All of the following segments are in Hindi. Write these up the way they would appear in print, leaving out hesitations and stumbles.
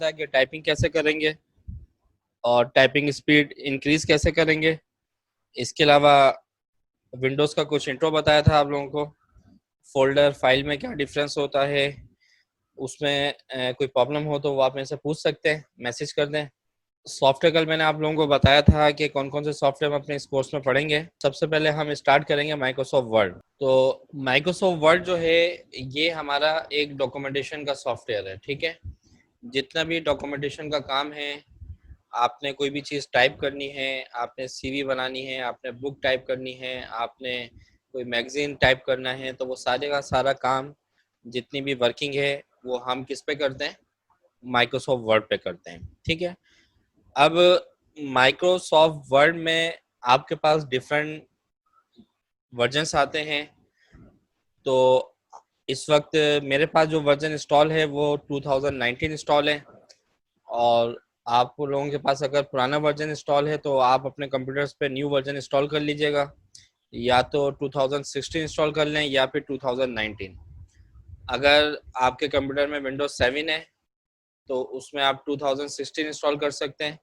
था कि टाइपिंग कैसे करेंगे और टाइपिंग स्पीड इंक्रीज कैसे करेंगे। इसके अलावा विंडोज़ का कुछ इंट्रो बताया था आप लोगों को। फ़ोल्डर फाइल में क्या डिफरेंस होता है, उसमें कोई प्रॉब्लम हो तो वो आप मेरे से पूछ सकते हैं, मैसेज कर दें। सॉफ्टवेयर कल मैंने आप लोगों को बताया था कि कौन कौन से सॉफ्टवेयर हम अपने इस कोर्स में पढ़ेंगे। सबसे पहले हम स्टार्ट करेंगे माइक्रोसॉफ्ट वर्ड। तो माइक्रोसॉफ्ट वर्ड जो है ये हमारा एक डॉक्यूमेंटेशन का सॉफ्टवेयर है, ठीक है। जितना भी डॉक्यूमेंटेशन का काम है, आपने कोई भी चीज़ टाइप करनी है, आपने सीवी बनानी है, आपने बुक टाइप करनी है, आपने कोई मैगजीन टाइप करना है, तो वो सारे का सारा काम जितनी भी वर्किंग है वो हम किस पे करते हैं, माइक्रोसॉफ्ट वर्ड पे करते हैं, ठीक है। अब माइक्रोसॉफ्ट वर्ड में आपके पास डिफरेंट वर्जन्स आते हैं। तो इस वक्त मेरे पास जो वर्जन इंस्टॉल है वो 2019 इंस्टॉल है, और आप लोगों के पास अगर पुराना वर्जन इंस्टॉल है तो आप अपने कंप्यूटर्स पे न्यू वर्जन इंस्टॉल कर लीजिएगा, या तो 2016 इंस्टॉल कर लें या फिर 2019। अगर आपके कंप्यूटर में विंडोज 7 है तो उसमें आप 2016 इंस्टॉल कर सकते हैं।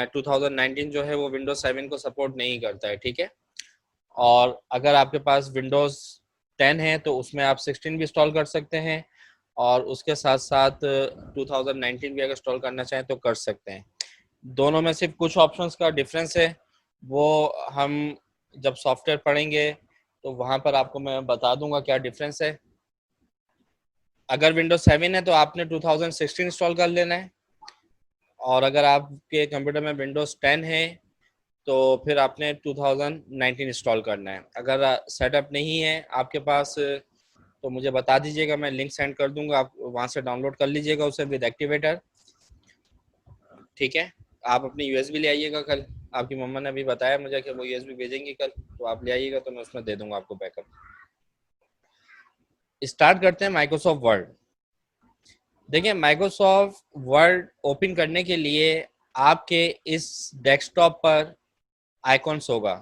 2019 जो है वो विंडोज 7 को सपोर्ट नहीं करता है, ठीक है। और अगर आपके पास विंडोज 10 है तो उसमें आप 16 भी इंस्टॉल कर सकते हैं, और उसके साथ साथ 2019 भी अगर इंस्टॉल करना चाहें तो कर सकते हैं। दोनों में सिर्फ कुछ ऑप्शंस का डिफरेंस है, वो हम जब सॉफ्टवेयर पढ़ेंगे तो वहाँ पर आपको मैं बता दूंगा क्या डिफरेंस है। अगर विंडोज 7 है तो आपने 2016 इंस्टॉल कर लेना है, और अगर आपके कंप्यूटर में विंडोज 10 है तो फिर आपने 2019 इंस्टॉल करना है। अगर सेटअप नहीं है आपके पास तो मुझे बता दीजिएगा, मैं लिंक सेंड कर दूंगा, आप वहाँ से डाउनलोड कर लीजिएगा उसे विद एक्टिवेटर, ठीक है। आप अपनी यूएसबी ले आइएगा कल, आपकी मम्मा ने अभी बताया मुझे कि वो यूएसबी भेजेंगी कल, तो आप ले आइएगा तो मैं उसमें दे दूंगा आपको बैकअप। स्टार्ट करते हैं माइक्रोसॉफ्ट वर्ड। देखिए, माइक्रोसॉफ्ट वर्ड ओपन करने के लिए आपके इस डेस्कटॉप पर आइकॉन्स होगा,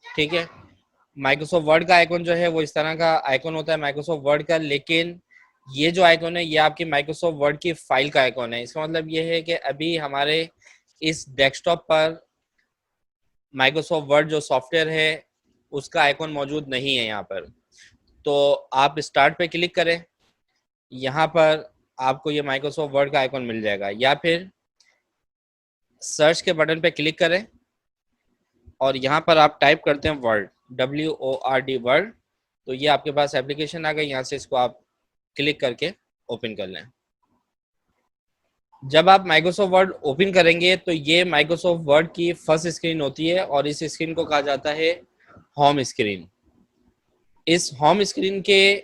ठीक है। माइक्रोसॉफ्ट वर्ड का आइकॉन जो है वो इस तरह का आइकॉन होता है माइक्रोसॉफ्ट वर्ड का, लेकिन ये जो आइकॉन है ये आपकी माइक्रोसॉफ्ट वर्ड की फाइल का आइकॉन है। इसका मतलब ये है कि अभी हमारे इस डेस्कटॉप पर माइक्रोसॉफ्ट वर्ड जो सॉफ्टवेयर है उसका आइकॉन मौजूद नहीं है यहाँ पर। तो आप स्टार्ट पे क्लिक करें, यहाँ पर आपको ये माइक्रोसॉफ्ट वर्ड का आइकॉन मिल जाएगा, या फिर सर्च के बटन पे क्लिक करें और यहाँ पर आप टाइप करते हैं वर्ड, WORD वर्ड। तो ये आपके पास एप्लीकेशन आ गई, यहाँ से इसको आप क्लिक करके ओपन कर लें। जब आप माइक्रोसॉफ्ट वर्ड ओपन करेंगे तो ये माइक्रोसॉफ्ट वर्ड की फर्स्ट स्क्रीन होती है, और इस स्क्रीन को कहा जाता है होम स्क्रीन। इस होम स्क्रीन के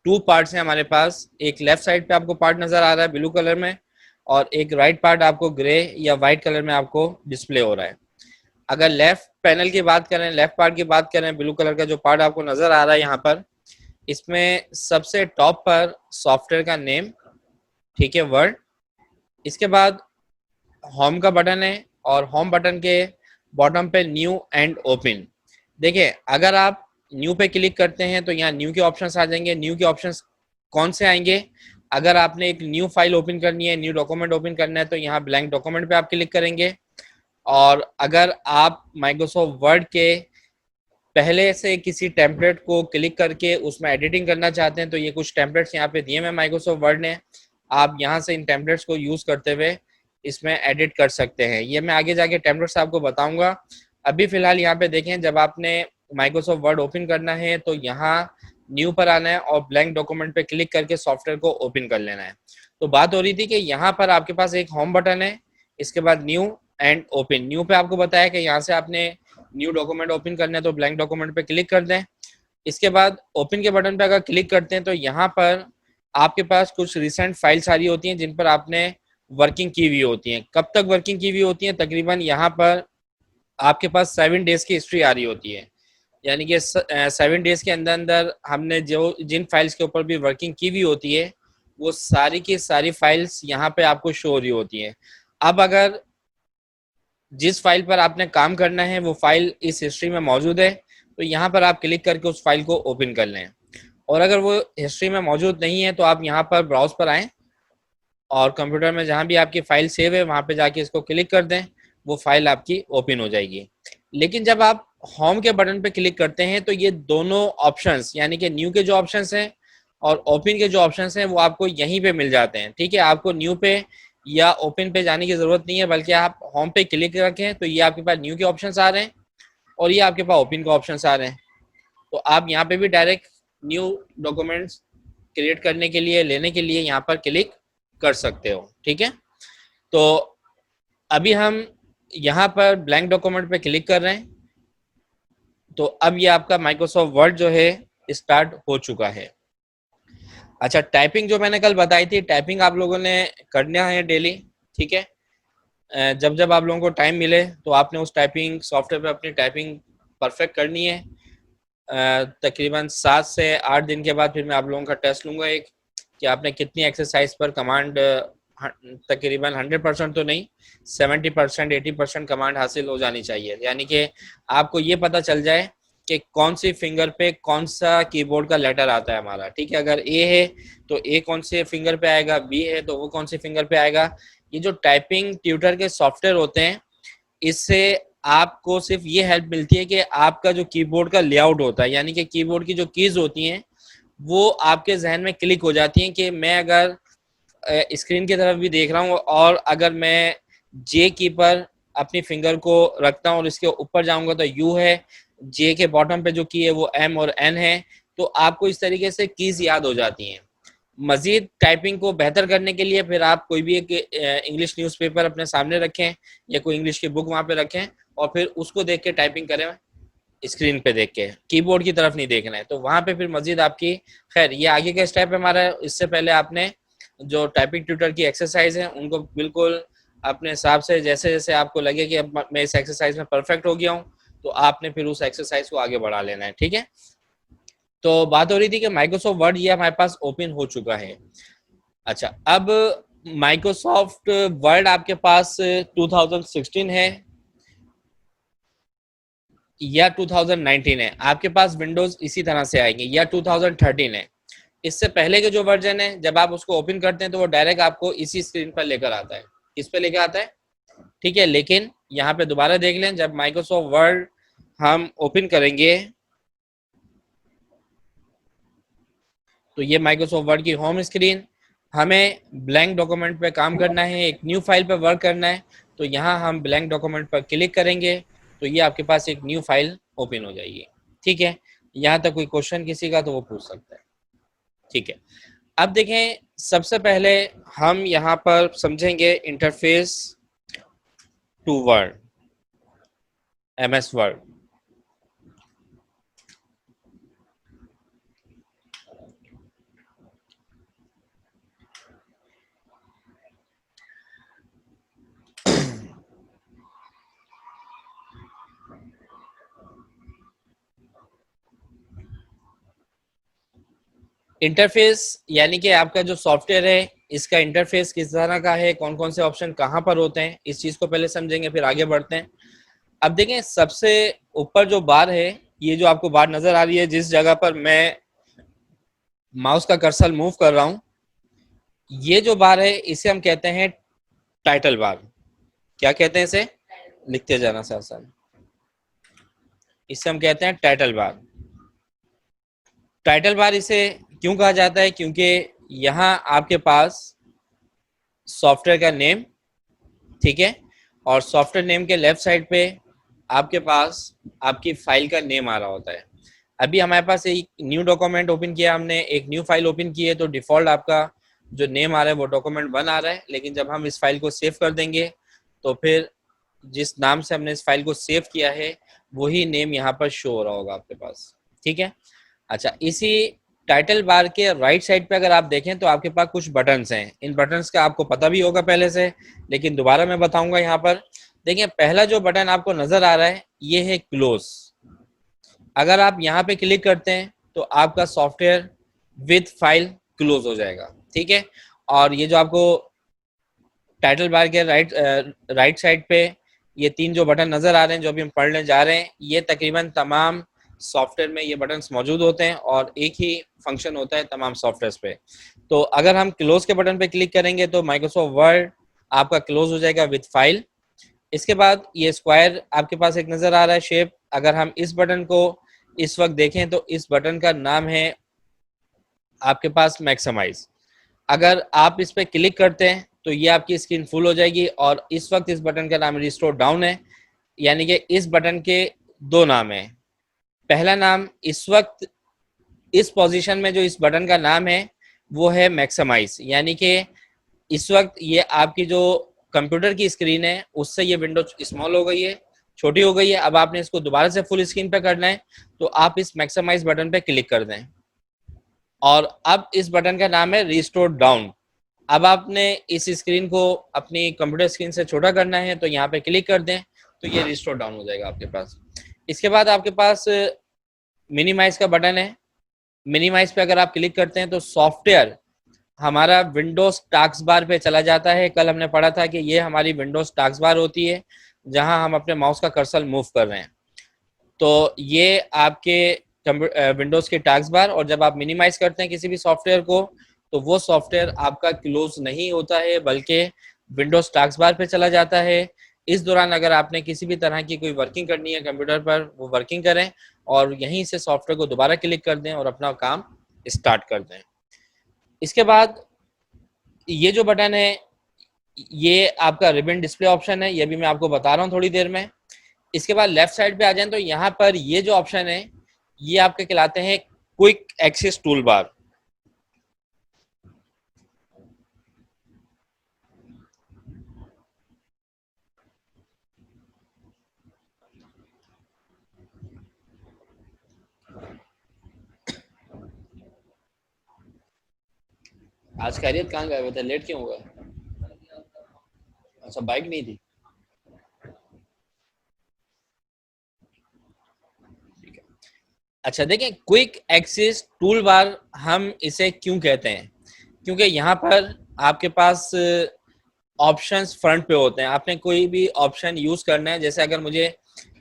टू पार्ट्स हैं हमारे पास। एक लेफ्ट साइड पे आपको पार्ट नजर आ रहा है ब्लू कलर में, और एक राइट पार्ट आपको ग्रे या वाइट कलर में आपको डिस्प्ले हो रहा है। अगर लेफ्ट पैनल की बात करें, लेफ्ट पार्ट की बात करें, ब्लू कलर का जो पार्ट आपको नजर आ रहा है यहाँ पर, इसमें सबसे टॉप पर सॉफ्टवेयर का नेम, ठीक है, वर्ड। इसके बाद होम का बटन है, और होम बटन के बॉटम पे न्यू एंड ओपन। देखिए, अगर आप न्यू पे क्लिक करते हैं तो यहाँ न्यू के ऑप्शंस आ जाएंगे। न्यू के ऑप्शंस कौन से आएंगे? अगर आपने एक न्यू फाइल ओपन करनी है, न्यू डॉक्यूमेंट ओपन करना है, तो यहाँ ब्लैंक डॉक्यूमेंट पे आप क्लिक करेंगे। और अगर आप माइक्रोसॉफ्ट वर्ड के पहले से किसी टेम्पलेट को क्लिक करके उसमें एडिटिंग करना चाहते हैं तो ये कुछ टेम्पलेट्स यहाँ पे दिए हैं माइक्रोसॉफ्ट वर्ड ने, आप यहाँ से इन टेम्पलेट्स को यूज करते हुए इसमें एडिट कर सकते हैं। ये मैं आगे जाके टेम्पलेट्स आपको बताऊंगा। अभी फिलहाल यहाँ पे देखें, जब आपने माइक्रोसॉफ्ट वर्ड ओपन करना है तो यहाँ न्यू पर आना है और ब्लैंक डॉक्यूमेंट पे क्लिक करके सॉफ्टवेयर को ओपन कर लेना है। तो बात हो रही थी कि यहाँ पर आपके पास एक होम बटन है, इसके बाद न्यू एंड ओपन। न्यू पे आपको बताया कि यहाँ से आपने न्यू डॉक्यूमेंट ओपन करना है तो ब्लैंक डॉक्यूमेंट पे क्लिक कर दें। इसके बाद ओपन के बटन पे अगर क्लिक करते हैं तो यहाँ पर आपके पास कुछ रिसेंट फाइल्स आ रही होती हैं जिन पर आपने वर्किंग की हुई होती हैं। कब तक वर्किंग की हुई होती हैं? तकरीबन यहाँ पर आपके पास 7 डेज की हिस्ट्री आ रही होती है, यानी कि 7 डेज के अंदर अंदर हमने जो जिन फाइल्स के ऊपर भी वर्किंग की हुई होती है वो सारी की सारी फाइल्स यहाँ पे आपको शो हो रही होती हैं। अब अगर जिस फाइल पर आपने काम करना है वो फाइल इस हिस्ट्री में मौजूद है तो यहाँ पर आप क्लिक करके उस फाइल को ओपन कर लें, और अगर वो हिस्ट्री में मौजूद नहीं है तो आप यहाँ पर ब्राउज पर आएँ और कंप्यूटर में जहाँ भी आपकी फाइल सेव है वहाँ पे जाके इसको क्लिक कर दें, वो फाइल आपकी ओपन हो जाएगी। लेकिन जब आप होम के बटन पे क्लिक करते हैं तो ये दोनों ऑप्शंस यानी कि न्यू के जो ऑप्शंस हैं और ओपन के जो ऑप्शंस हैं वो आपको यहीं पे मिल जाते हैं। ठीक है, आपको न्यू पे या ओपन पे जाने की जरूरत नहीं है, बल्कि आप होम पे क्लिक रखें तो ये आपके पास न्यू के ऑप्शंस आ रहे हैं और ये आपके पास ओपन के ऑप्शंस आ रहे हैं। तो आप यहाँ पे भी डायरेक्ट न्यू डॉक्यूमेंट्स क्रिएट करने के लिए, लेने के लिए यहाँ पर क्लिक कर सकते हो। ठीक है, तो अभी हम यहाँ पर ब्लैंक डॉक्यूमेंट पे क्लिक कर रहे हैं, तो अब ये आपका माइक्रोसॉफ्ट वर्ड जो है स्टार्ट हो चुका है। अच्छा, टाइपिंग जो मैंने कल बताई थी, टाइपिंग आप लोगों ने करना है डेली। ठीक है, जब जब आप लोगों को टाइम मिले तो आपने उस टाइपिंग सॉफ्टवेयर पे अपनी टाइपिंग परफेक्ट करनी है। तकरीबन 7 से 8 दिन के बाद फिर मैं आप लोगों का टेस्ट लूँगा एक, कि आपने कितनी एक्सरसाइज पर कमांड, तकरीबन 100% तो नहीं, 70% 80% कमांड हासिल हो जानी चाहिए। यानी कि आपको ये पता चल जाए कि कौन सी फिंगर पे कौन सा कीबोर्ड का लेटर आता है हमारा। ठीक है, अगर ए है तो ए कौन से फिंगर पे आएगा, बी है तो वो कौन सी फिंगर पे आएगा। ये जो टाइपिंग ट्यूटर के सॉफ्टवेयर होते हैं, इससे आपको सिर्फ ये हेल्प मिलती है कि आपका जो कीबोर्ड का लेआउट होता है, यानी कि कीबोर्ड की जो कीज होती हैं वो आपके जहन में क्लिक हो जाती हैं कि मैं अगर स्क्रीन की तरफ भी देख रहा हूँ और अगर मैं जे की पर अपनी फिंगर को रखता हूँ और इसके ऊपर जाऊंगा तो यू है, जे के बॉटम पे जो की है वो एम और एन है, तो आपको इस तरीके से कीज याद हो जाती हैं। मजीद टाइपिंग को बेहतर करने के लिए फिर आप कोई भी एक इंग्लिश न्यूज़पेपर अपने सामने रखें या कोई इंग्लिश की बुक वहाँ पे रखें और फिर उसको देख के टाइपिंग करें, स्क्रीन पे देख के, कीबोर्ड की तरफ नहीं देखना है। तो वहाँ पे फिर मजीद आपकी, खैर ये आगे का स्टेप है हमारा। इससे पहले आपने जो टाइपिंग ट्यूटर की एक्सरसाइज है उनको बिल्कुल अपने हिसाब से, जैसे जैसे आपको लगे कि अब मैं इस एक्सरसाइज में परफेक्ट हो गया हूँ, तो आपने फिर उस एक्सरसाइज को आगे बढ़ा लेना है। ठीक है, तो बात हो रही थी कि माइक्रोसॉफ्ट वर्ड ये हमारे पास ओपन हो चुका है। अच्छा, अब माइक्रोसॉफ्ट वर्ड आपके पास 2016 है या 2019 है, आपके पास विंडोज इसी तरह से आएंगे, या 2013 है। इससे पहले के जो वर्जन है जब आप उसको ओपन करते हैं तो वो डायरेक्ट आपको इसी स्क्रीन पर लेकर आता है, इस पे लेकर आता है। ठीक है, लेकिन यहाँ पे दोबारा देख लें, जब माइक्रोसॉफ्ट वर्ड हम ओपन करेंगे तो ये माइक्रोसॉफ्ट वर्ड की होम स्क्रीन, हमें ब्लैंक डॉक्यूमेंट पे काम करना है, एक न्यू फाइल पे वर्क करना है, तो यहाँ हम ब्लैंक डॉक्यूमेंट पर क्लिक करेंगे तो ये आपके पास एक न्यू फाइल ओपन हो जाएगी। ठीक है, यहाँ तक कोई क्वेश्चन किसी का तो वो पूछ सकता है। ठीक है, अब देखें, सबसे पहले हम यहाँ पर समझेंगे interface to Word, MS Word. Interface यानी कि आपका जो सॉफ्टवेयर है इसका इंटरफेस किस तरह का है, कौन कौन से ऑप्शन कहाँ पर होते हैं, इस चीज़ को पहले समझेंगे फिर आगे बढ़ते हैं। अब देखें, सबसे ऊपर जो बार है, ये जो आपको बार नजर आ रही है, जिस जगह पर मैं माउस का कर्सर मूव कर रहा हूं, ये जो बार है इसे हम कहते हैं टाइटल बार। क्या कहते हैं इसे, लिखते जाना साथ साथ, इसे हम कहते हैं टाइटल बार। टाइटल बार इसे क्यों कहा जाता है, क्योंकि यहाँ आपके पास सॉफ्टवेयर का नेम, ठीक है, और सॉफ्टवेयर नेम के लेफ्ट साइड पे आपके पास आपकी फाइल का नेम आ रहा होता है। अभी हमारे पास एक न्यू डॉक्यूमेंट ओपन किया, हमने एक न्यू फाइल ओपन की है, तो डिफॉल्ट आपका जो नेम आ रहा है वो डॉक्यूमेंट1 आ रहा है। लेकिन जब हम इस फाइल को सेव कर देंगे तो फिर जिस नाम से हमने इस फाइल को सेव किया है वही नेम यहाँ पर शो हो रहा होगा आपके पास। ठीक है, अच्छा, इसी टाइटल बार के राइट साइड पे अगर आप देखें तो आपके पास कुछ बटन्स हैं। इन बटन्स का आपको पता भी होगा पहले से, लेकिन दोबारा मैं बताऊंगा। यहाँ पर देखिए, पहला जो बटन आपको नजर आ रहा है ये है क्लोज। अगर आप यहाँ पे क्लिक करते हैं तो आपका सॉफ्टवेयर विद फाइल क्लोज हो जाएगा। ठीक है, और ये जो आपको टाइटल बार के राइट साइड पे ये तीन जो बटन नजर आ रहे हैं जो अभी हम पढ़ने जा रहे हैं, ये तकरीबन तमाम सॉफ्टवेयर में ये बटन्स मौजूद होते हैं और एक ही फंक्शन होता है तमाम सॉफ्टवेयर पे। तो अगर हम क्लोज के बटन पे क्लिक करेंगे तो माइक्रोसॉफ्ट वर्ड आपका क्लोज हो जाएगा विद फाइल। इसके बाद ये स्क्वायर आपके पास एक नज़र आ रहा है शेप, अगर हम इस बटन को इस वक्त देखें तो इस बटन का नाम है आपके पास मैक्सिमाइज। अगर आप इस पर क्लिक करते हैं तो ये आपकी स्क्रीन फुल हो जाएगी और इस वक्त इस बटन का नाम रिस्टोर डाउन है, यानी कि इस बटन के दो नाम है। पहला नाम इस वक्त इस पोजीशन में जो इस बटन का नाम है वो है मैक्सिमाइज, यानी कि इस वक्त ये आपकी जो कंप्यूटर की स्क्रीन है उससे ये विंडो स्मॉल हो गई है, छोटी हो गई है। अब आपने इसको दोबारा से फुल स्क्रीन पे करना है तो आप इस मैक्सिमाइज बटन पे क्लिक कर दें और अब इस बटन का नाम है रिस्टोर डाउन। अब आपने इस स्क्रीन को अपनी कंप्यूटर स्क्रीन से छोटा करना है तो यहाँ पे क्लिक कर दें तो ये रिस्टोर डाउन हो जाएगा आपके पास। इसके बाद आपके पास मिनिमाइज का बटन है। मिनिमाइज पे अगर आप क्लिक करते हैं तो सॉफ्टवेयर हमारा विंडोज टास्क बार पे चला जाता है। कल हमने पढ़ा था कि ये हमारी विंडोज टास्क बार होती है जहां हम अपने माउस का कर्सर मूव कर रहे हैं। तो ये आपके विंडोज के टास्क बार, और जब आप मिनिमाइज करते हैं किसी भी सॉफ्टवेयर को तो वो सॉफ्टवेयर आपका क्लोज नहीं होता है बल्कि विंडोज टास्क बार पे चला जाता है। इस दौरान अगर आपने किसी भी तरह की कोई वर्किंग करनी है कंप्यूटर पर, वो वर्किंग करें और यहीं से सॉफ्टवेयर को दोबारा क्लिक कर दें और अपना काम स्टार्ट कर दें। इसके बाद ये जो बटन है ये आपका रिबन डिस्प्ले ऑप्शन है, ये भी मैं आपको बता रहा हूँ थोड़ी देर में। इसके बाद लेफ्ट साइड पे आ जाएं तो यहाँ पर ये जो ऑप्शन है ये आपके कहलाते हैं क्विक एक्सेस टूल बार। आज खैरियत कहाँ गए हुए थे, लेट क्यों हुआ? अच्छा, बाइक नहीं थी। ठीक है। अच्छा देखें, क्विक एक्सेस टूल बार हम इसे क्यों कहते हैं, क्योंकि यहाँ पर आपके पास ऑप्शंस फ्रंट पे होते हैं। आपने कोई भी ऑप्शन यूज करना है, जैसे अगर मुझे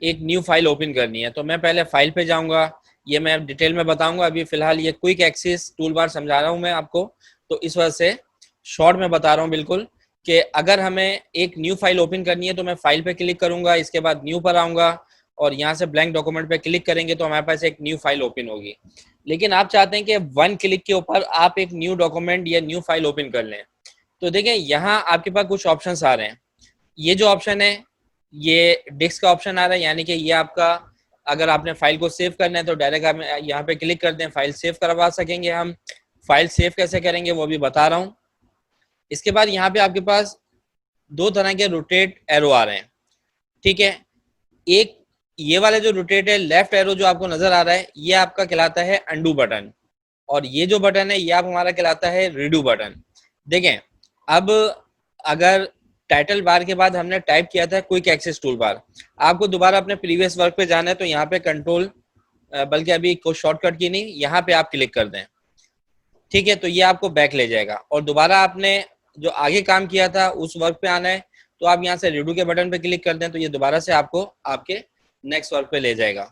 एक न्यू फाइल ओपन करनी है तो मैं पहले फाइल पे जाऊंगा, ये मैं डिटेल में बताऊंगा। अभी फिलहाल ये क्विक एक्सेस टूल बार समझा रहा हूँ मैं आपको, तो इस वजह से शॉर्ट में बता रहा हूँ बिल्कुल कि अगर हमें एक न्यू फाइल ओपन करनी है तो मैं फाइल पे क्लिक करूंगा, इसके बाद न्यू पर आऊंगा और यहाँ से ब्लैंक डॉक्यूमेंट पे क्लिक करेंगे तो हमारे पास एक न्यू फाइल ओपन होगी। लेकिन आप चाहते हैं कि वन क्लिक के ऊपर आप एक न्यू डॉक्यूमेंट या न्यू फाइल ओपन कर लें, तो देखें यहाँ आपके पास कुछ ऑप्शंस आ रहे हैं। ये जो ऑप्शन है ये डिस्क का ऑप्शन आ रहा है, यानी कि ये आपका अगर आपने फाइल को सेव करना है तो डायरेक्ट आप यहाँ पे क्लिक कर दें, फाइल सेव करवा सकेंगे हम। फाइल सेव कैसे करेंगे वो भी बता रहा हूँ। इसके बाद यहाँ पे आपके पास दो तरह के रोटेट एरो आ रहे हैं, ठीक है। एक ये वाला जो रोटेट है, लेफ्ट एरो जो आपको नजर आ रहा है ये आपका कहलाता है अंडू बटन, और ये जो बटन है ये आप हमारा कहलाता है रीडू बटन। देखें, अब अगर टाइटल बार के बाद हमने टाइप किया था क्विक एक्सेस टूल बार, आपको दोबारा अपने प्रीवियस वर्क पे जाना है तो यहाँ पे कंट्रोल, बल्कि अभी कोई शॉर्टकट की नहीं, यहाँ पे आप क्लिक कर दें, ठीक है। तो ये आपको बैक ले जाएगा और दोबारा आपने जो आगे काम किया था उस वर्क पे आना है तो आप यहाँ से रीडू के बटन पे क्लिक कर दें तो ये दोबारा से आपको आपके नेक्स्ट वर्क पे ले जाएगा,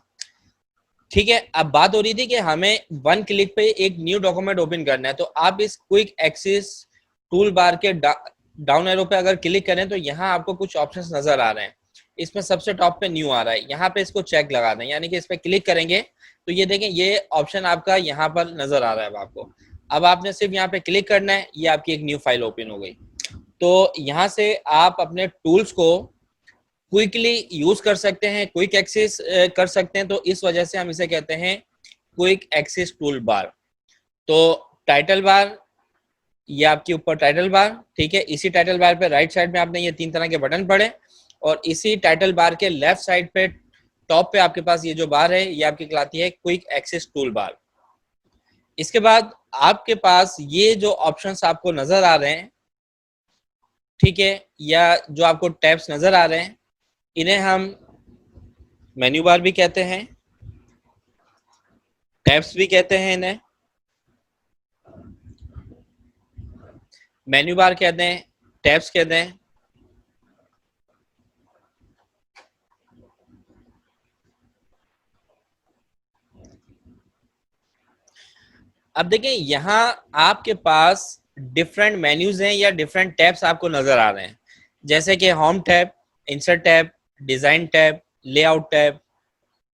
ठीक है। अब बात हो रही थी कि हमें वन क्लिक पे एक न्यू डॉक्यूमेंट ओपन करना है, तो आप इस क्विक एक्सेस टूल बार के डाउन एरो पे अगर क्लिक करें तो यहाँ आपको कुछ ऑप्शंस नजर आ रहे हैं। इसमें सबसे टॉप पे न्यू आ रहा है, यहाँ पे इसको चेक लगा दें, यानी कि इस पे क्लिक करेंगे तो ये देखें ये ऑप्शन आपका यहाँ पर नजर आ रहा है आपको। अब आपने सिर्फ यहाँ पे क्लिक करना है, ये आपकी एक न्यू फाइल ओपन हो गई। तो यहाँ से आप अपने टूल्स को क्विकली यूज कर सकते हैं, क्विक एक्सेस कर सकते हैं, तो इस वजह से हम इसे कहते हैं क्विक एक्सेस टूल बार। तो टाइटल बार, ये आपके ऊपर टाइटल बार, ठीक है। इसी टाइटल बार पे राइट साइड में आपने ये तीन तरह के बटन पड़े और इसी टाइटल बार के लेफ्ट साइड पे टॉप पे आपके पास ये जो बार है ये आपकी कहलाती है क्विक एक्सेस टूल बार। इसके बाद आपके पास ये जो ऑप्शंस आपको नजर आ रहे हैं, ठीक है, या जो आपको टैब्स नजर आ रहे हैं, इन्हें हम मेन्यू बार भी कहते हैं, टैब्स भी कहते हैं, इन्हें मेन्यू बार कहते हैं, टैब्स कहते हैं। अब देखें यहाँ आपके पास डिफरेंट मेन्यूज हैं या डिफरेंट टैब्स आपको नजर आ रहे हैं, जैसे कि home tab, insert tab, design tab, layout tab,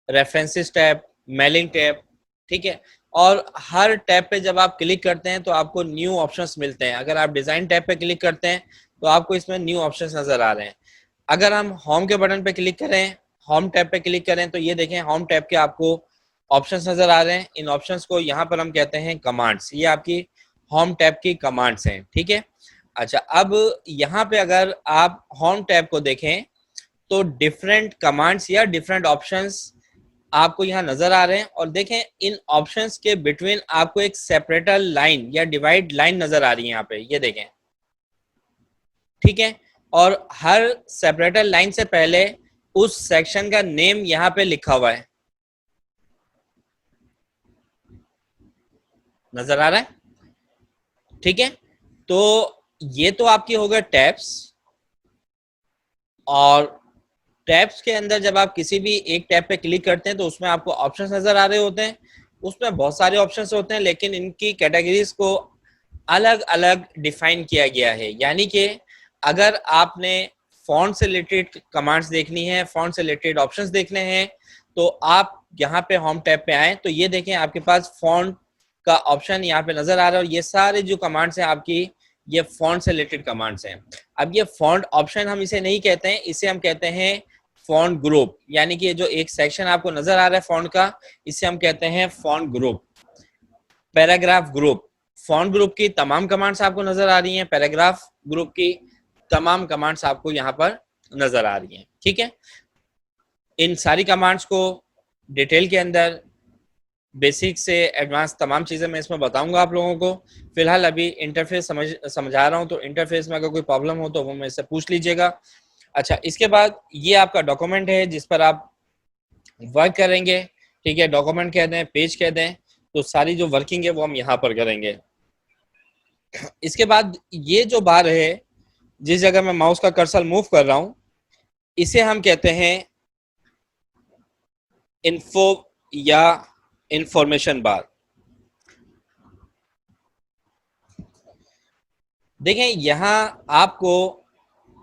references tab, mailing tab, ठीक है। और हर टैब पे जब आप क्लिक करते हैं तो आपको न्यू ऑप्शंस मिलते हैं। अगर आप डिजाइन टैब पे क्लिक करते हैं तो आपको इसमें न्यू ऑप्शंस नजर आ रहे हैं। अगर हम होम के बटन पे क्लिक करें, होम टैब पे क्लिक करें, तो ये देखें होम टैब के आपको ऑप्शंस नजर आ रहे हैं। इन ऑप्शंस को यहाँ पर हम कहते हैं कमांड्स। ये आपकी होम टैब की कमांड्स हैं, ठीक है। अच्छा, अब यहाँ पे अगर आप होम टैब को देखें तो डिफरेंट कमांड्स या डिफरेंट ऑप्शंस आपको यहाँ नजर आ रहे हैं। और देखें इन ऑप्शंस के बिटवीन आपको एक सेपरेटर लाइन या डिवाइड लाइन नजर आ रही है यहाँ पे, ये देखें, ठीक है। और हर सेपरेटर लाइन से पहले उस सेक्शन का नेम यहाँ पे लिखा हुआ है, नजर आ रहा है, ठीक है। तो ये तो आपकी हो गए टैब्स। और टैब्स के अंदर जब आप किसी भी एक टैब पे क्लिक करते हैं तो उसमें आपको ऑप्शंस नजर आ रहे होते हैं। उसमें बहुत सारे ऑप्शंस होते हैं, लेकिन इनकी कैटेगरीज को अलग अलग डिफाइन किया गया है। यानी कि अगर आपने फॉन्ट से रिलेटेड कमांड्स देखनी है, फॉन्ट से रिलेटेड ऑप्शंस देखने हैं, तो आप यहाँ पे होम टैब पे आए तो ये देखें आपके पास फॉन्ट का ऑप्शन यहाँ पे नजर आ रहा है। और ये सारे जो कमांड्स हैं आपकी, ये फॉन्ट से रिलेटेड कमांड्स हैं। अब ये फॉन्ट ऑप्शन हम इसे नहीं कहते हैं, इसे हम कहते हैं फॉन्ट ग्रुप। यानी कि जो एक सेक्शन आपको नजर आ रहा है फॉन्ट का, इसे हम कहते हैं font group. Paragraph group, font group की तमाम कमांड्स आपको नजर आ रही हैं, पैराग्राफ ग्रुप की तमाम कमांड्स आपको यहाँ पर नजर आ रही हैं, ठीक है। इन सारी कमांड्स को डिटेल के अंदर बेसिक से एडवांस तमाम चीज़ें मैं इसमें बताऊंगा आप लोगों को। फिलहाल अभी इंटरफेस समझा रहा हूँ, तो इंटरफेस में अगर कोई प्रॉब्लम हो तो वो मेरे से पूछ लीजिएगा। अच्छा, इसके बाद ये आपका डॉक्यूमेंट है जिस पर आप वर्क करेंगे, ठीक है। डॉक्यूमेंट कह दें, पेज कह दें, तो सारी जो वर्किंग है वो हम यहाँ पर करेंगे। इसके बाद ये जो बार है, जिस जगह मैं माउस का कर्सर मूव कर रहा हूँ, इसे हम कहते हैं इन्फो या इंफॉर्मेशन बार। देखें यहाँ आपको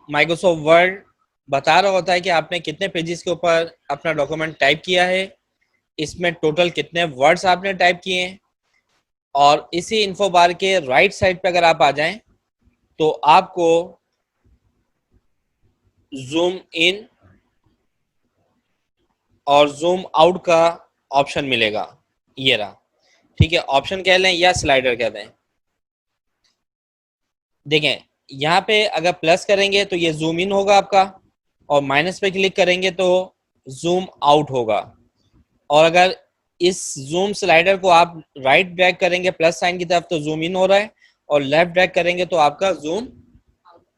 माइक्रोसॉफ्ट वर्ड बता रहा होता है कि आपने कितने पेजेस के ऊपर अपना डॉक्यूमेंट टाइप किया है, इसमें टोटल कितने वर्ड्स आपने टाइप किए हैं। और इसी इन्फो बार के राइट साइड पे अगर आप आ जाएं तो आपको जूम इन और जूम आउट का ऑप्शन मिलेगा, ये रहा, ठीक है। ऑप्शन कह लें या स्लाइडर कह दें। देखें यहाँ पे अगर प्लस करेंगे तो ये जूम इन होगा आपका, और माइनस पे क्लिक करेंगे तो जूम आउट होगा। और अगर इस जूम स्लाइडर को आप राइट ड्रैग करेंगे प्लस साइन की तरफ तो जूम इन हो रहा है, और लेफ्ट ड्रैग करेंगे तो आपका जूम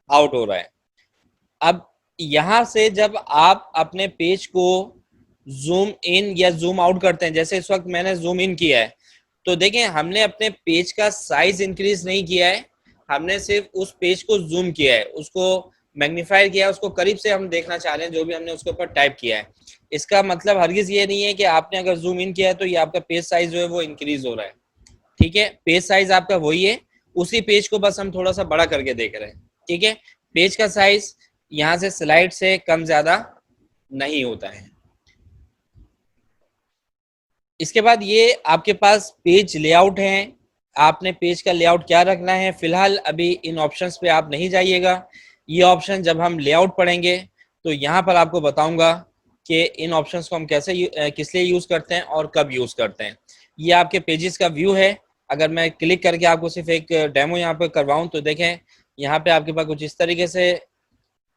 आउट हो रहा है। अब यहां से जब आप अपने पेज को जूम इन या जूम आउट करते हैं, जैसे इस वक्त मैंने जूम इन किया है, तो देखें हमने अपने पेज का साइज इंक्रीज नहीं किया है, हमने सिर्फ उस पेज को जूम किया है, उसको मैग्नीफाई किया है, उसको करीब से हम देखना चाह रहे हैं जो भी हमने उसके ऊपर टाइप किया है। इसका मतलब हरगिज ये नहीं है कि आपने अगर जूम इन किया है तो ये आपका पेज साइज जो है वो इंक्रीज हो रहा है, ठीक है। पेज साइज आपका वही है, उसी पेज को बस हम थोड़ा सा बड़ा करके देख रहे हैं, ठीक है। पेज का साइज यहाँ से स्लाइड से कम ज्यादा नहीं होता है। इसके बाद ये आपके पास पेज लेआउट है, आपने पेज का लेआउट क्या रखना है। फिलहाल अभी इन ऑप्शंस पे आप नहीं जाइएगा, ये ऑप्शन जब हम लेआउट पढ़ेंगे तो यहाँ पर आपको बताऊंगा कि इन ऑप्शंस को हम कैसे किस लिए यूज करते हैं और कब यूज करते हैं। ये आपके पेजेस का व्यू है। अगर मैं क्लिक करके आपको सिर्फ एक डेमो यहाँ पे करवाऊं तो देखें यहाँ पे आपके पास कुछ इस तरीके से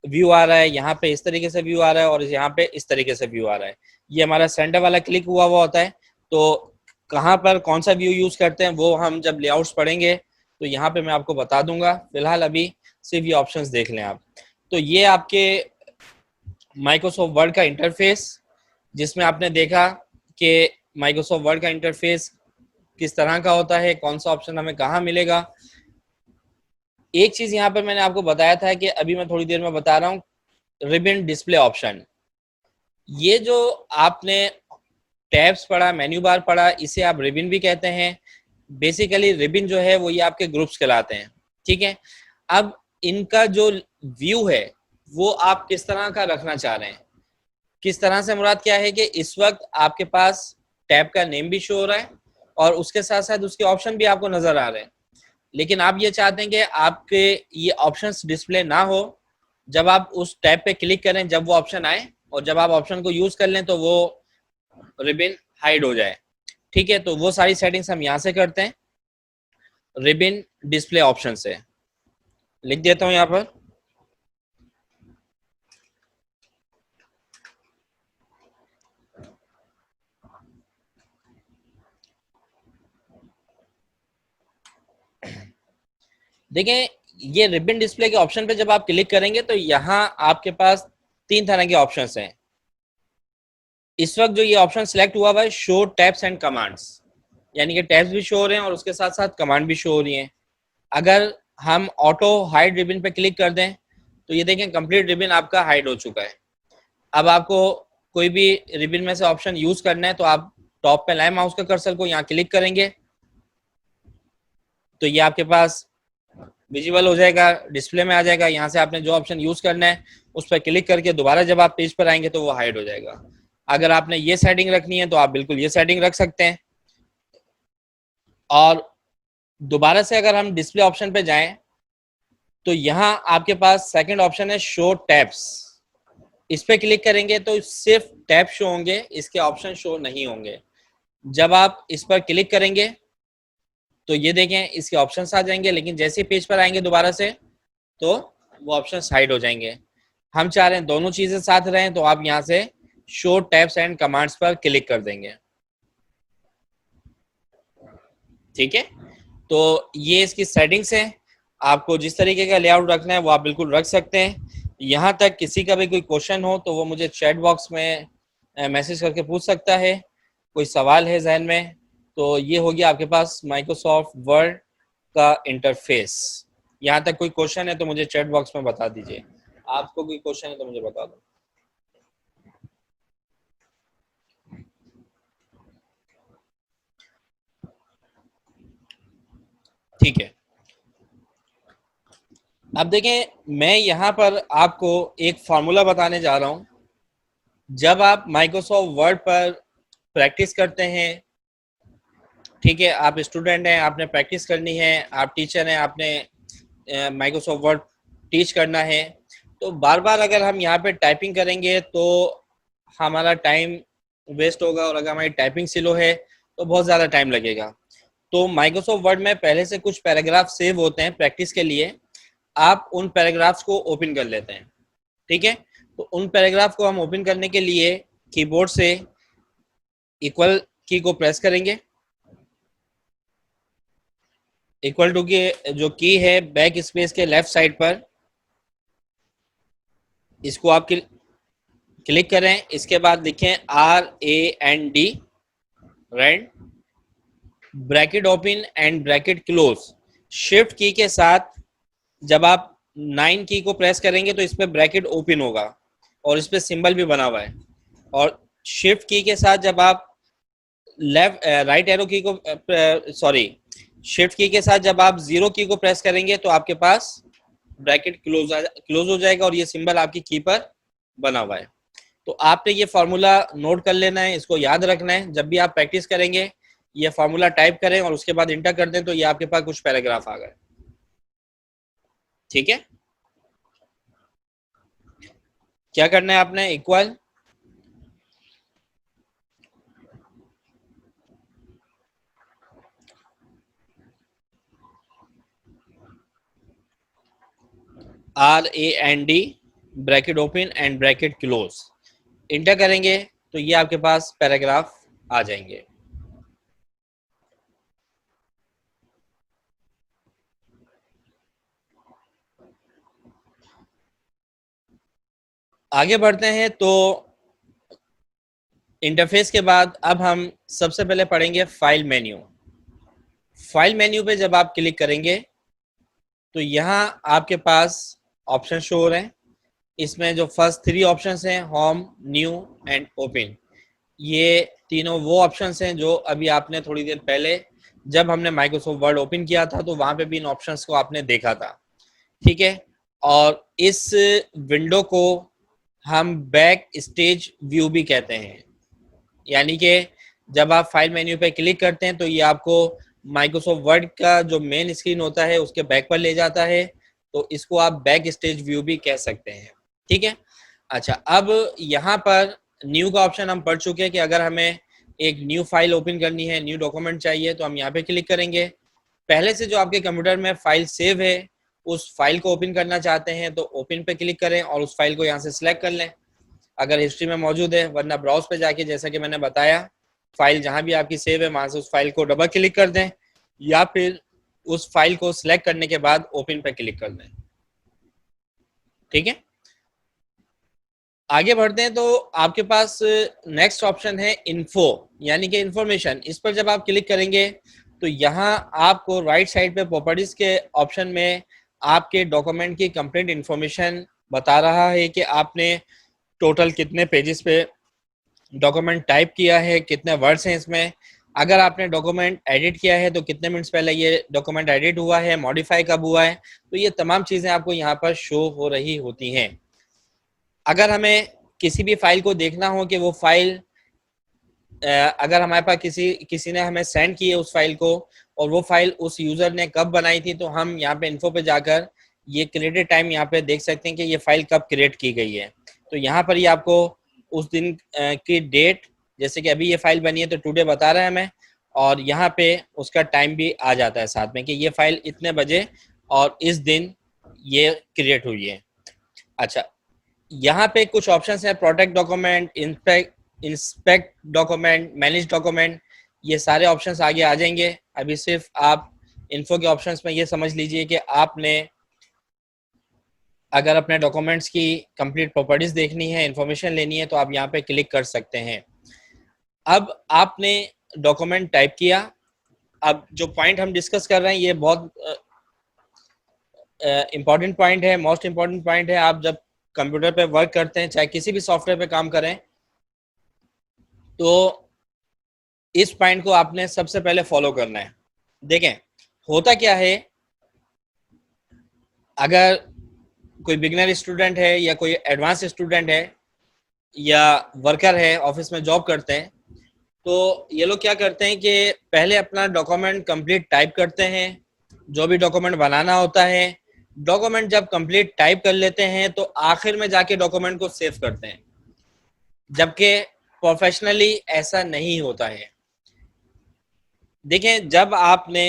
व्यू आ रहा है, यहाँ पे इस तरीके से व्यू आ रहा है, और यहाँ पे इस तरीके से व्यू आ रहा है। ये हमारा सेंटर वाला क्लिक हुआ हुआ होता है। तो कहाँ पर कौन सा व्यू यूज करते हैं वो हम जब लेआउट्स पढ़ेंगे तो यहाँ पे मैं आपको बता दूंगा। फिलहाल अभी सिर्फ ये ऑप्शंस देख लें आप। तो ये आपके माइक्रोसॉफ्ट वर्ड का इंटरफेस, जिसमें आपने देखा कि माइक्रोसॉफ्ट वर्ड का इंटरफेस किस तरह का होता है, कौन सा ऑप्शन हमें कहाँ मिलेगा। एक चीज यहाँ पे मैंने आपको बताया था कि अभी मैं थोड़ी देर में बता रहा हूँ, रिबन डिस्प्ले ऑप्शन। ये जो आपने टैब्स पढ़ा, मेन्यू बार पढ़ा, इसे आप रिबन भी कहते हैं। बेसिकली रिबन जो है वो ये आपके ग्रुप्स कहलाते हैं, ठीक है। अब इनका जो व्यू है वो आप किस तरह का रखना चाह रहे हैं, किस तरह से मुराद क्या है कि इस वक्त आपके पास टैब का नेम भी शो हो रहा है और उसके साथ साथ उसके ऑप्शन भी आपको नजर आ रहे हैं, लेकिन आप ये चाहते हैं कि आपके ये ऑप्शंस डिस्प्ले ना हो जब आप उस टैब पे क्लिक करें, जब वो ऑप्शन आए और जब आप ऑप्शन को यूज कर लें तो वो रिबन हाइड हो जाए, ठीक है। तो वो सारी सेटिंग्स हम यहाँ से करते हैं रिबन डिस्प्ले ऑप्शन से। लिख देता हूँ यहाँ पर, देखें ये रिबन डिस्प्ले के ऑप्शन पे जब आप क्लिक करेंगे तो यहाँ आपके पास 3 तरह के ऑप्शंस हैं। इस वक्त जो ये ऑप्शन सिलेक्ट हुआ हुआ है शो टैब्स एंड कमांड्स, यानी कि टैब्स भी शो हो रहे हैं और उसके साथ साथ कमांड भी शो हो रही हैं। अगर हम ऑटो हाइड रिबन पे क्लिक कर दें तो ये देखें कंप्लीट रिबन आपका हाइड हो चुका है। अब आपको कोई भी रिबन में से ऑप्शन यूज करना है तो आप टॉप पे लाए माउस का कर्सर को, यहाँ क्लिक करेंगे तो ये आपके पास विजिबल हो जाएगा, डिस्प्ले में आ जाएगा। यहाँ से आपने जो ऑप्शन यूज करना है उस पर क्लिक करके दोबारा जब आप पेज पर आएंगे तो वो हाइड हो जाएगा। अगर आपने ये सेटिंग रखनी है तो आप बिल्कुल ये सेटिंग रख सकते हैं। और दोबारा से अगर हम डिस्प्ले ऑप्शन पे जाएं तो यहाँ आपके पास सेकंड ऑप्शन है शो टैब्स। इस पे क्लिक करेंगे तो सिर्फ टैब शो होंगे, इसके ऑप्शन शो नहीं होंगे। जब आप इस पर क्लिक करेंगे तो ये देखें इसके ऑप्शंस आ जाएंगे, लेकिन जैसे ही पेज पर आएंगे दोबारा से तो वो ऑप्शंस हाइड हो जाएंगे। हम चाह रहे हैं दोनों चीजें साथ रहें तो आप यहाँ से शो टैब्स एंड कमांड्स पर क्लिक कर देंगे, ठीक है। तो ये इसकी सेटिंग्स है, आपको जिस तरीके का लेआउट रखना है वो आप बिल्कुल रख सकते हैं। यहाँ तक किसी का भी कोई क्वेश्चन हो तो वो मुझे चैट बॉक्स में मैसेज करके पूछ सकता है। कोई सवाल है जहन में तो ये हो गया आपके पास माइक्रोसॉफ्ट वर्ड का इंटरफेस। यहाँ तक कोई क्वेश्चन है तो मुझे चैट बॉक्स में बता दीजिए। आपको कोई क्वेश्चन है तो मुझे बता दो। ठीक है, अब देखें मैं यहाँ पर आपको एक फॉर्मूला बताने जा रहा हूँ। जब आप माइक्रोसॉफ्ट वर्ड पर प्रैक्टिस करते हैं, ठीक है, आप स्टूडेंट हैं, आपने प्रैक्टिस करनी है, आप टीचर हैं, आपने माइक्रोसॉफ्ट वर्ड टीच करना है, तो बार बार अगर हम यहाँ पे टाइपिंग करेंगे तो हमारा टाइम वेस्ट होगा और अगर हमारी टाइपिंग स्लो है तो बहुत ज़्यादा टाइम लगेगा। तो माइक्रोसॉफ्ट वर्ड में पहले से कुछ पैराग्राफ सेव होते हैं प्रैक्टिस के लिए, आप उन पैराग्राफ्स को ओपन कर लेते हैं, ठीक है। तो उन पैराग्राफ को हम ओपन करने के लिए कीबोर्ड से इक्वल की को प्रेस करेंगे। इक्वल टू की जो की है बैक स्पेस के लेफ्ट साइड पर, इसको आप क्लिक करें। इसके बाद लिखें RAND, rand, bracket open and bracket close. Shift key के साथ जब आप 9 की को प्रेस करेंगे तो इस पर ब्रैकेट ओपन होगा और इस पर सिंबल भी बना हुआ है। और शिफ्ट की के साथ जब आप लेफ्ट राइट एरो की को सॉरी शिफ्ट की के साथ जब आप 0 की को प्रेस करेंगे तो आपके पास ब्रैकेट क्लोज हो जाएगा और ये सिंबल आपकी की पर बना हुआ है। तो आपने ये फार्मूला नोट कर लेना है, इसको याद रखना है। जब भी आप प्रैक्टिस करेंगे ये फार्मूला टाइप करें और उसके बाद इंटर कर दें तो ये आपके पास कुछ पैराग्राफ आ गए, ठीक है। क्या करना है आपने, equal RAND bracket open and bracket close, inter करेंगे तो ये आपके पास पैराग्राफ आ जाएंगे। आगे बढ़ते हैं तो इंटरफेस के बाद अब हम सबसे पहले पढ़ेंगे फाइल मेन्यू। फाइल मेन्यू पे जब आप क्लिक करेंगे तो यहाँ आपके पास ऑप्शन शो हो रहे हैं। इसमें जो फर्स्ट 3 ऑप्शंस हैं होम, न्यू एंड ओपन, ये तीनों वो ऑप्शंस हैं जो अभी आपने थोड़ी देर पहले जब हमने माइक्रोसॉफ्ट वर्ड ओपन किया था तो वहां पे भी इन ऑप्शंस को आपने देखा था, ठीक है। और इस विंडो को हम बैक स्टेज व्यू भी कहते हैं, यानी कि जब आप फाइल मेन्यू पे क्लिक करते हैं तो ये आपको माइक्रोसॉफ्ट वर्ड का जो मेन स्क्रीन होता है उसके बैक पर ले जाता है, तो इसको आप बैक स्टेज व्यू भी कह सकते हैं, ठीक है। अच्छा, अब यहाँ पर न्यू का ऑप्शन हम पढ़ चुके हैं कि अगर हमें एक न्यू फाइल ओपन करनी है, न्यू डॉक्यूमेंट चाहिए, तो हम यहाँ पे क्लिक करेंगे। पहले से जो आपके कंप्यूटर में फाइल सेव है उस फाइल को ओपन करना चाहते हैं तो ओपन पे क्लिक करें और उस फाइल को यहाँ से सिलेक्ट कर लें अगर हिस्ट्री में मौजूद है, वरना ब्राउज पे जाके जैसा कि मैंने बताया फाइल जहां भी आपकी सेव है वहां से उस फाइल को डबल क्लिक कर दें या फिर उस फाइल को सिलेक्ट करने के बाद ओपन पे क्लिक कर दें, ठीक है। आगे बढ़ते हैं तो आपके पास नेक्स्ट ऑप्शन है इन्फो, यानी कि इंफॉर्मेशन। इस पर जब आप क्लिक करेंगे तो यहाँ आपको राइट साइड पे प्रॉपर्टीज के ऑप्शन में आपके डॉक्यूमेंट की कंप्लीट इंफॉर्मेशन बता रहा है कि आपने टोटल कितने पेजेस पे डॉक्यूमेंट टाइप किया है, कितने वर्ड्स हैं इसमें, अगर आपने डॉक्यूमेंट एडिट किया है तो कितने मिनट्स पहले ये डॉक्यूमेंट एडिट हुआ है, मॉडिफाई कब हुआ है, तो ये तमाम चीज़ें आपको यहाँ पर शो हो रही होती हैं। अगर हमें किसी भी फाइल को देखना हो कि वो फाइल अगर हमारे पास किसी किसी ने हमें सेंड की है उस फाइल को और वो फाइल उस यूज़र ने कब बनाई थी, तो हम यहाँ पे इन्फो पे जाकर ये क्रिएटेड टाइम यहाँ पे देख सकते हैं कि ये फाइल कब क्रिएट की गई है। तो यहाँ पर ये आपको उस दिन की डेट, जैसे कि अभी ये फाइल बनी है तो टुडे बता रहा है हमें, और यहाँ पे उसका टाइम भी आ जाता है साथ में कि ये फाइल इतने बजे और इस दिन ये क्रिएट हुई है। अच्छा, यहाँ पे कुछ ऑप्शंस हैं, protect document, inspect document, manage document, ये सारे ऑप्शंस आगे आ जाएंगे। अभी सिर्फ आप इन्फो के ऑप्शंस में ये समझ लीजिए कि आपने अगर अपने डॉक्यूमेंट्स की कंप्लीट प्रॉपर्टीज देखनी है, इंफॉर्मेशन लेनी है, तो आप यहाँ पे क्लिक कर सकते हैं। अब आपने डॉक्यूमेंट टाइप किया। अब जो पॉइंट हम डिस्कस कर रहे हैं ये बहुत इंपॉर्टेंट पॉइंट है, मोस्ट इंपॉर्टेंट पॉइंट है। आप जब कंप्यूटर पे वर्क करते हैं, चाहे किसी भी सॉफ्टवेयर पे काम करें, तो इस पॉइंट को आपने सबसे पहले फॉलो करना है। देखें, होता क्या है, अगर कोई बिगिनर स्टूडेंट है या कोई एडवांस स्टूडेंट है या वर्कर है, ऑफिस में जॉब करते हैं, तो ये लोग क्या करते हैं कि पहले अपना डॉक्यूमेंट कंप्लीट टाइप करते हैं, जो भी डॉक्यूमेंट बनाना होता है। डॉक्यूमेंट जब कंप्लीट टाइप कर लेते हैं तो आखिर में जाके डॉक्यूमेंट को सेव करते हैं, जबकि प्रोफेशनली ऐसा नहीं होता है। देखें, जब आपने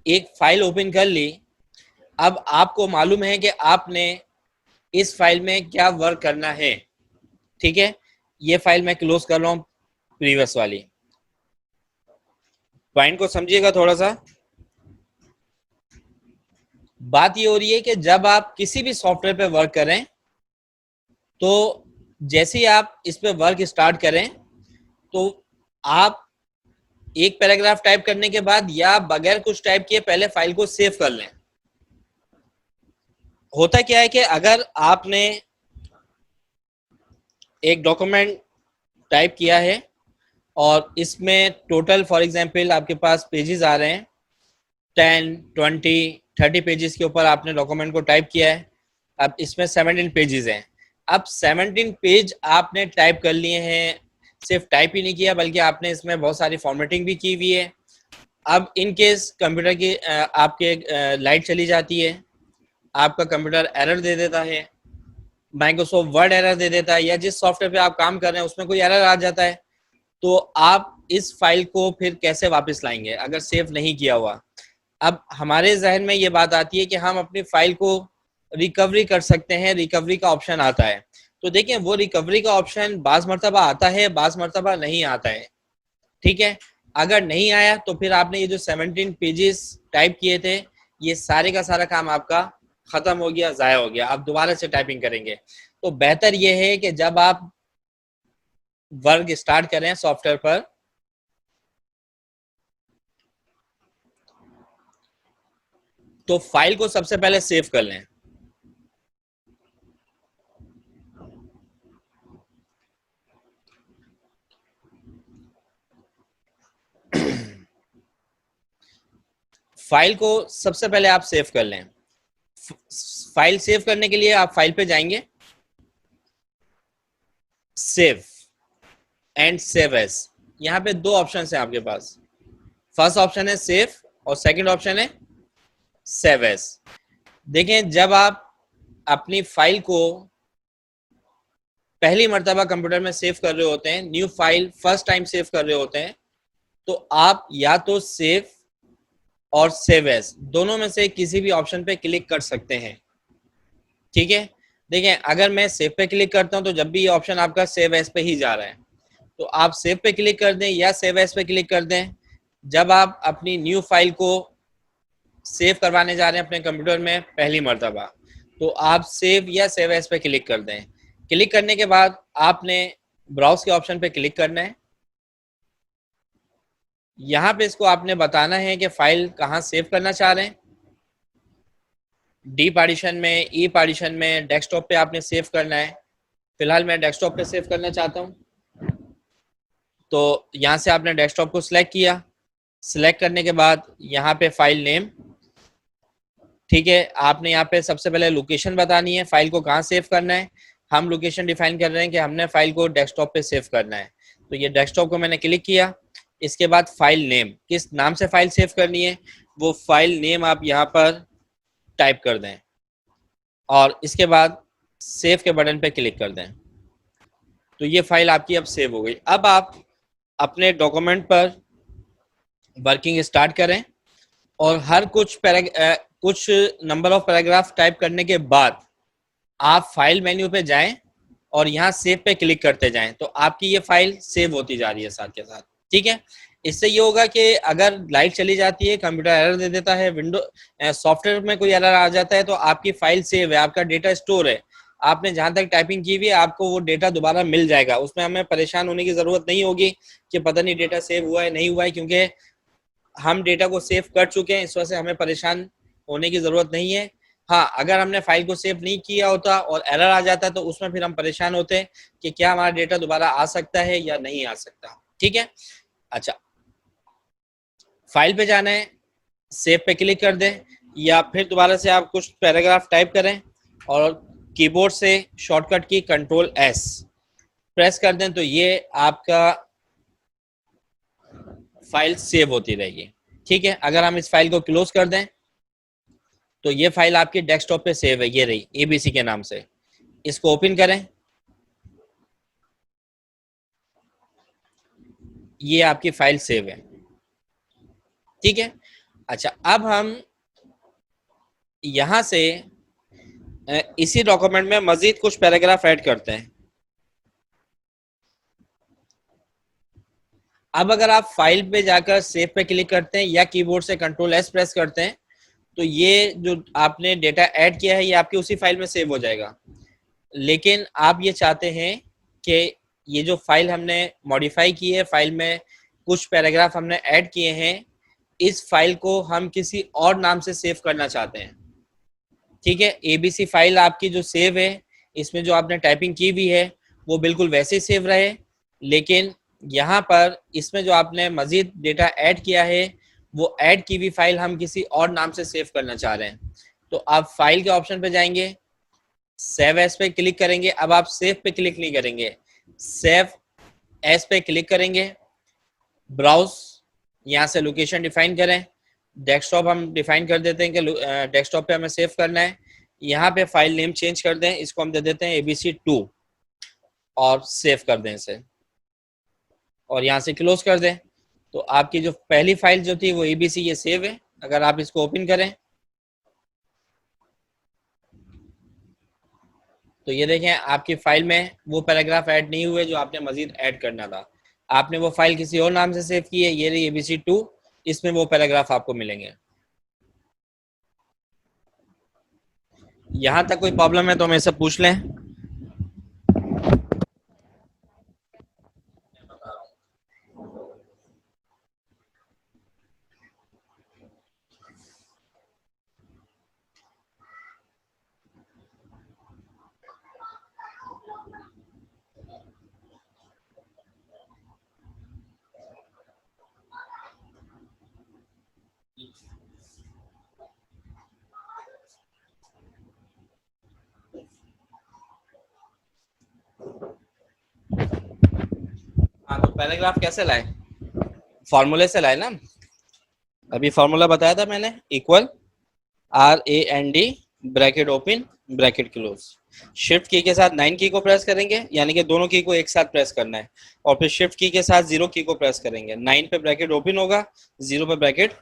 एक फाइल ओपन कर ली, अब आपको मालूम है कि आपने इस फाइल में क्या वर्क करना है, ठीक है। ये फाइल मैं क्लोज कर रहा हूं, प्रीवियस वाली। पॉइंट को समझिएगा थोड़ा सा। बात ये हो रही है कि जब आप किसी भी सॉफ्टवेयर पे वर्क करें तो जैसे ही आप इस पे वर्क स्टार्ट करें तो आप एक पैराग्राफ टाइप करने के बाद या बगैर कुछ टाइप किए पहले फाइल को सेव कर लें। होता क्या है कि अगर आपने एक डॉक्यूमेंट टाइप किया है और इसमें टोटल फॉर एग्जांपल आपके पास पेजेस आ रहे हैं 10, 20, 30 पेजेस के ऊपर आपने डॉक्यूमेंट को टाइप किया है। अब इसमें 17 पेजेस हैं। अब 17 पेज आपने टाइप कर लिए हैं, सिर्फ टाइप ही नहीं किया बल्कि आपने इसमें बहुत सारी फॉर्मेटिंग भी की हुई है। अब इन केस कंप्यूटर की आपके लाइट चली जाती है, आपका कंप्यूटर एरर दे देता है, माइक्रोसॉफ्ट वर्ड एरर दे देता है, या जिस सॉफ्टवेयर पे आप काम कर रहे हैं उसमें कोई एरर आ जाता है, तो आप इस फाइल को फिर कैसे वापस लाएंगे अगर सेव नहीं किया हुआ। अब हमारे जहन में ये बात आती है कि हम अपनी फाइल को रिकवरी कर सकते हैं, रिकवरी का ऑप्शन आता है। तो देखिए, वो रिकवरी का ऑप्शन बाज मर्तबा आता है, बाज मर्तबा नहीं आता है, ठीक है। अगर नहीं आया तो फिर आपने ये जो 17 पेजेस टाइप किए थे, ये सारे का सारा काम आपका खत्म हो गया, जाया हो गया, आप दोबारा से टाइपिंग करेंगे। तो बेहतर ये है कि जब आप वर्क स्टार्ट करें सॉफ्टवेयर पर, तो फाइल को सबसे पहले सेव कर लें। फाइल को सबसे पहले आप सेव कर लें। फाइल सेव करने के लिए आप फाइल पे जाएंगे, सेव एंड सेव एज, यहाँ पे दो ऑप्शन है आपके पास। फर्स्ट ऑप्शन है सेव और सेकंड ऑप्शन है सेव एज। देखें, जब आप अपनी फाइल को पहली मर्तबा कंप्यूटर में सेव कर रहे होते हैं, new file first time save कर रहे होते हैं, तो आप या तो सेव और सेव एज दोनों में से किसी भी ऑप्शन पे क्लिक कर सकते हैं। ठीक है, देखें अगर मैं सेव पे क्लिक करता हूं तो जब भी ये ऑप्शन आपका सेव एज पे ही जा रहा है, तो आप सेव पे क्लिक कर दें या सेव एज पे क्लिक कर दें। जब आप अपनी न्यू फाइल को सेव करवाने जा रहे हैं अपने कंप्यूटर में पहली मर्तबा, तो आप सेव या सेव एज पे क्लिक कर दें। क्लिक करने के बाद आपने ब्राउज के ऑप्शन पे क्लिक करना है। यहाँ पे इसको आपने बताना है कि फाइल कहाँ सेव करना चाह रहे हैं, डी पार्टीशन में, ई पार्टीशन में, डेस्कटॉप पे आपने सेव करना है। फिलहाल मैं डेस्कटॉप पे सेव करना चाहता हूँ, तो यहाँ से आपने डेस्कटॉप को सिलेक्ट किया। सिलेक्ट करने के बाद यहाँ पे फाइल नेम, ठीक है, आपने यहाँ पे सबसे पहले लोकेशन बतानी है, फाइल को कहाँ सेव करना है। हम लोकेशन डिफाइन कर रहे हैं कि हमने फाइल को डेस्कटॉप पे सेव करना है, तो ये डेस्कटॉप को मैंने क्लिक किया। इसके बाद फाइल नेम, किस नाम से फाइल सेव करनी है वो फाइल नेम आप यहाँ पर टाइप कर दें और इसके बाद सेव के बटन पे क्लिक कर दें। तो ये फाइल आपकी अब सेव हो गई। अब आप अपने डॉक्यूमेंट पर वर्किंग स्टार्ट करें और हर कुछ नंबर ऑफ पैराग्राफ टाइप करने के बाद आप फाइल मेन्यू पे जाएं और यहाँ सेव पे क्लिक करते जाएं, तो आपकी ये फाइल सेव होती जा रही है साथ के साथ। ठीक है, इससे ये होगा कि अगर लाइट चली जाती है, कंप्यूटर एरर दे देता है, सॉफ्टवेयर में कोई एरर आ जाता है, तो आपकी फाइल सेव है, आपका डेटा स्टोर है, आपने जहां तक टाइपिंग की हुई है आपको वो डेटा दोबारा मिल जाएगा। उसमें हमें परेशान होने की जरूरत नहीं होगी कि पता नहीं डेटा सेव हुआ है नहीं हुआ है, क्योंकि हम डेटा को सेव कर चुके हैं, इस वजह से हमें परेशान होने की जरूरत नहीं है। हाँ, अगर हमने फाइल को सेव नहीं किया होता और एरर आ जाता तो उसमें फिर हम परेशान होते कि क्या हमारा डेटा दोबारा आ सकता है या नहीं आ सकता। ठीक है, अच्छा, फाइल पे जाना है, सेव पे क्लिक कर दें या फिर दोबारा से आप कुछ पैराग्राफ टाइप करें और कीबोर्ड से शॉर्टकट की कंट्रोल एस प्रेस कर दें, तो ये आपका फाइल सेव होती रहेगी। ठीक है, अगर हम इस फाइल को क्लोज कर दें तो ये फाइल आपके डेस्कटॉप पे सेव है, ये रही एबीसी के नाम से। इसको ओपन करें, ये आपकी फाइल सेव है। ठीक है, अच्छा, अब हम यहां से इसी डॉक्यूमेंट में मजीद कुछ पैराग्राफ ऐड करते हैं। अब अगर आप फाइल पे जाकर सेव पे क्लिक करते हैं या कीबोर्ड से कंट्रोल एस प्रेस करते हैं, तो ये जो आपने डेटा ऐड किया है ये आपकी उसी फाइल में सेव हो जाएगा। लेकिन आप ये चाहते हैं कि ये जो फाइल हमने मॉडिफाई की है, फाइल में कुछ पैराग्राफ हमने ऐड किए हैं, इस फाइल को हम किसी और नाम से सेव करना चाहते हैं। ठीक है, एबीसी फाइल आपकी जो सेव है, इसमें जो आपने टाइपिंग की हुई है वो बिल्कुल वैसे ही सेव रहे, लेकिन यहाँ पर इसमें जो आपने मजीद डेटा ऐड किया है वो ऐड की हुई फाइल हम किसी और नाम से सेव करना चाह रहे हैं। तो आप फाइल के ऑप्शन पे जाएंगे, सेव एज पे क्लिक करेंगे। अब आप सेव पे क्लिक नहीं करेंगे, सेव एज पे क्लिक करेंगे, ब्राउज, यहाँ से लोकेशन डिफाइन करें, डेस्कटॉप हम डिफाइन कर देते हैं कि डेस्कटॉप पे हमें सेव करना है। यहाँ पे फाइल नेम चेंज कर दें, इसको हम दे देते हैं ABC2 और सेव कर दें इसे और यहाँ से क्लोज कर दें। तो आपकी जो पहली फाइल जो थी वो ABC ये सेव है। अगर आप इसको ओपन करें तो ये देखें आपकी फाइल में वो पैराग्राफ ऐड नहीं हुए जो आपने मजीद ऐड करना था। आपने वो फाइल किसी और नाम से सेव की है, ये रही ABC2, इसमें वो पैराग्राफ आपको मिलेंगे। यहाँ तक कोई प्रॉब्लम है तो मेरे से पूछ लें। हाँ, तो पैराग्राफ कैसे लाए? फॉर्मूले से लाए ना। अभी फॉर्मूला बताया था मैंने, equal RAND bracket open bracket close. Shift key के साथ 9 की को प्रेस करेंगे, यानी कि दोनों की को एक साथ प्रेस करना है, और फिर शिफ्ट की के साथ 0 की को प्रेस करेंगे। 9 पे ब्रैकेट ओपन होगा, 0 पे ब्रैकेट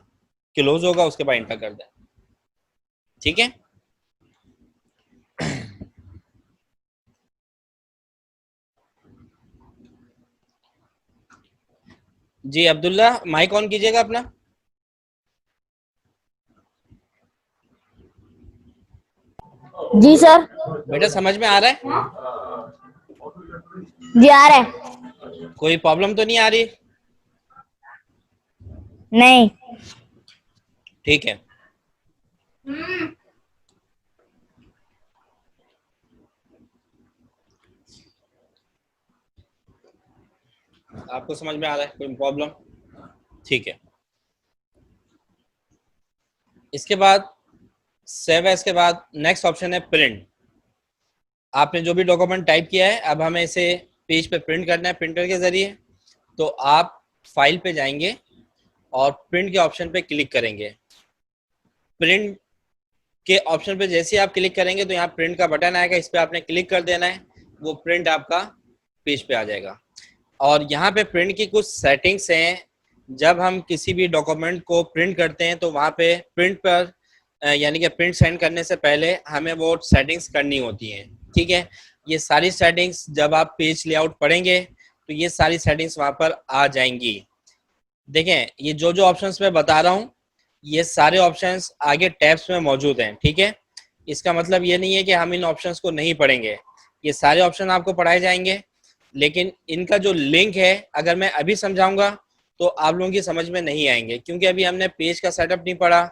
क्लोज होगा, उसके बाद इंटर कर दें। ठीक है। जी अब्दुल्ला, माइक ऑन कीजिएगा अपना। जी सर। बेटा समझ में आ रहा है? जी आ रहा है। कोई प्रॉब्लम तो नहीं आ रही? नहीं। ठीक है। आपको समझ में आ रहा है? कोई प्रॉब्लम? ठीक है। इसके बाद सेव एज के बाद नेक्स्ट ऑप्शन है प्रिंट। आपने जो भी डॉक्यूमेंट टाइप किया है, अब हमें इसे पेज पे प्रिंट करना है प्रिंटर के जरिए। तो आप फाइल पे जाएंगे और प्रिंट के ऑप्शन पे क्लिक करेंगे। प्रिंट के ऑप्शन पे जैसे ही आप क्लिक करेंगे तो यहाँ प्रिंट का बटन आएगा, इस पर आपने क्लिक कर देना है, वो प्रिंट आपका पेज पे आ जाएगा। और यहाँ पे प्रिंट की कुछ सेटिंग्स हैं। जब हम किसी भी डॉक्यूमेंट को प्रिंट करते हैं तो वहाँ पे प्रिंट पर यानी कि प्रिंट सेंड करने से पहले हमें वो सेटिंग्स करनी होती हैं। ठीक है। ये सारी सेटिंग्स जब आप पेज लेआउट पढ़ेंगे तो ये सारी सेटिंग्स वहाँ पर आ जाएंगी। देखें, ये जो जो ऑप्शंस मैं बता रहा हूँ, ये सारे ऑप्शंस आगे टैब्स में मौजूद हैं। ठीक है। इसका मतलब ये नहीं है कि हम इन ऑप्शंस को नहीं पढ़ेंगे, ये सारे ऑप्शन आपको पढ़ाए जाएंगे, लेकिन इनका जो लिंक है अगर मैं अभी समझाऊंगा तो आप लोगों की समझ में नहीं आएंगे, क्योंकि अभी हमने पेज का सेटअप नहीं पढ़ा,